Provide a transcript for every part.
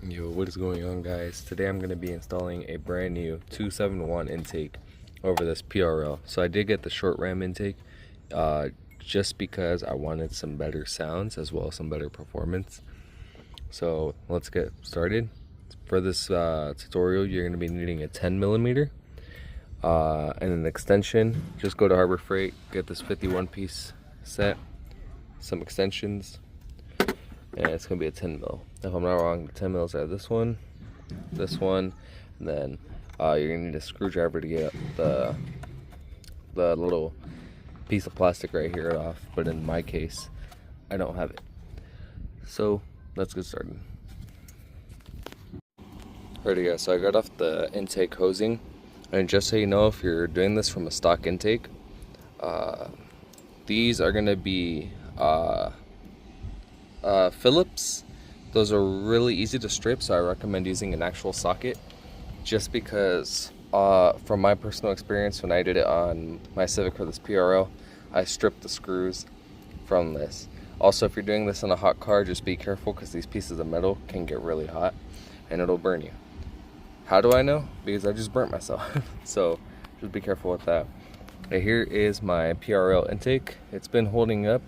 Yo, what is going on, guys? Today I'm going to be installing a brand new 271 intake over this PRL. So I did get the short ram intake just because I wanted some better sounds as well as some better performance. So let's get started. For this tutorial, you're going to be needing a 10mm and an extension. Just go to Harbor Freight, get this 51 piece set, some extensions, and it's gonna be a 10mm. If I'm not wrong, the 10mm are this one, and then you're gonna need a screwdriver to get the little piece of plastic right here off. But in my case, I don't have it. So let's get started. Alrighty, guys. So I got off the intake hosing, and just so you know, if you're doing this from a stock intake, these are gonna be Phillips. Those are really easy to strip, so I recommend using an actual socket, just because from my personal experience when I did it on my Civic for this PRL, I stripped the screws from this. Also, if you're doing this in a hot car, just be careful because these pieces of metal can get really hot and it'll burn you. How do I know? Because I just burnt myself. So just be careful with that. Right, here is my PRL intake. It's been holding up.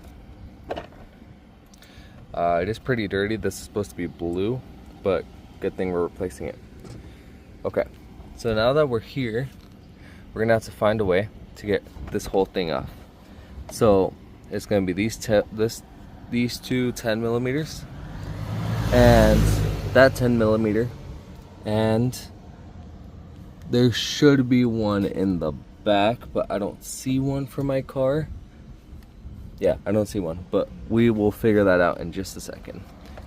It is pretty dirty. This is supposed to be blue, but good thing we're replacing it. Okay, so now that we're here, we're gonna have to find a way to get this whole thing off. So it's gonna be these two 10mm and that 10mm, and there should be one in the back, but I don't see one for my car. Yeah, I don't see one, but we will figure that out in just a second.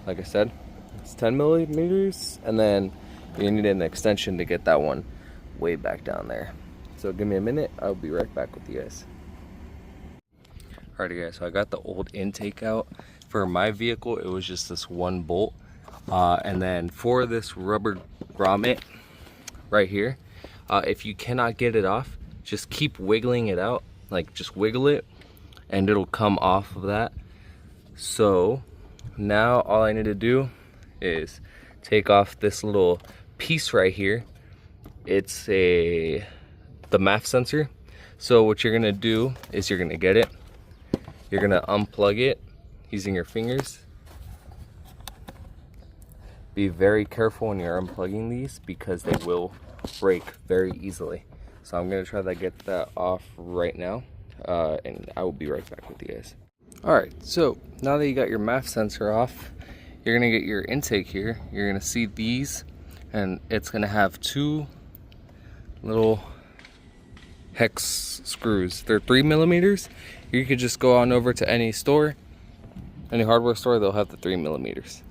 Like I said, it's 10mm, and then you need an extension to get that one way back down there. So give me a minute, I'll be right back with you guys. Alrighty, guys, so I got the old intake out. For my vehicle, it was just this one bolt. And then for this rubber grommet right here, if you cannot get it off, just keep wiggling it out. Like, just wiggle it, and it'll come off of that. So now all I need to do is take off this little piece right here. It's the MAF sensor. So what you're gonna do is you're gonna get it, you're gonna unplug it using your fingers. Be very careful when you're unplugging these because they will break very easily. So I'm gonna try to get that off right now. And I will be right back with you guys. Alright, so now that you got your MAF sensor off, you're gonna get your intake here. You're gonna see these, and it's gonna have two little hex screws. They're 3mm. You could just go on over to any store, any hardware store, they'll have the 3mm.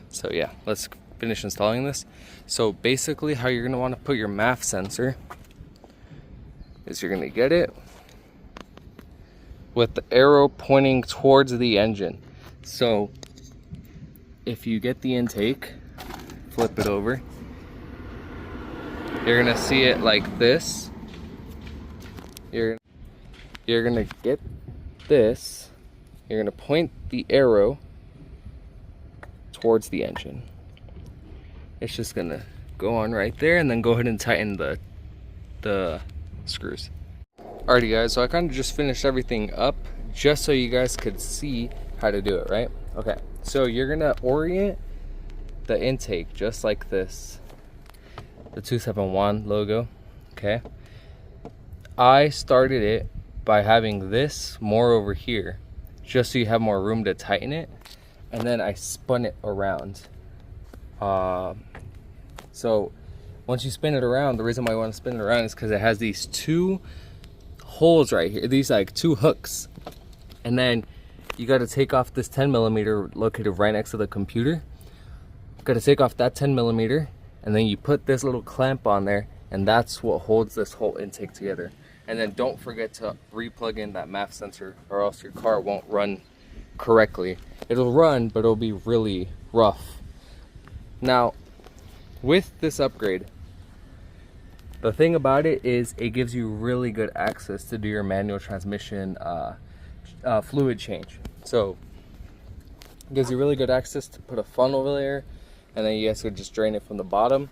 So yeah, let's finish installing this. So basically how you're gonna wanna put your MAF sensor is you're gonna get it with the arrow pointing towards the engine. So if you get the intake, flip it over, you're gonna see it like this. You're gonna get this, you're gonna point the arrow towards the engine. It's just gonna go on right there, and then go ahead and tighten the screws. Alrighty, guys, so I kind of just finished everything up just so you guys could see how to do it, right? Okay, so you're gonna orient the intake just like this, the 271 logo. Okay, I started it by having this more over here just so you have more room to tighten it, and then I spun it around. So once you spin it around, the reason why I want to spin it around is because it has these two holes right here, these like two hooks, and then you got to take off this 10mm located right next to the computer. Got to take off that 10mm, and then you put this little clamp on there, and that's what holds this whole intake together. And then don't forget to re-plug in that MAF sensor, or else your car won't run correctly. It'll run, but it'll be really rough. Now with this upgrade, the thing about it is it gives you really good access to do your manual transmission fluid change. So it gives you really good access to put a funnel there, and then you guys could just drain it from the bottom,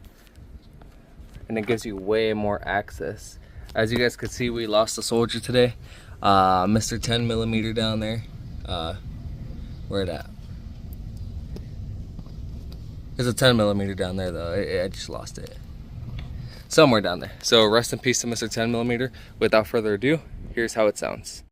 and it gives you way more access. As you guys could see, we lost a soldier today. Mr. 10mm down there. Where it at? There's a 10mm down there though. I just lost it. Somewhere down there. So rest in peace to Mr. 10mm. Without further ado, here's how it sounds.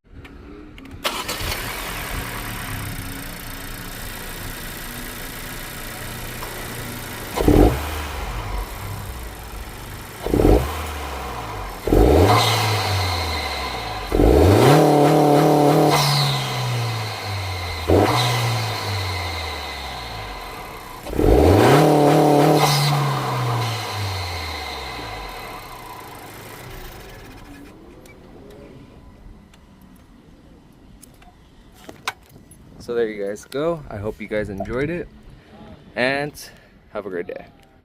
So there you guys go. I hope you guys enjoyed it, and have a great day.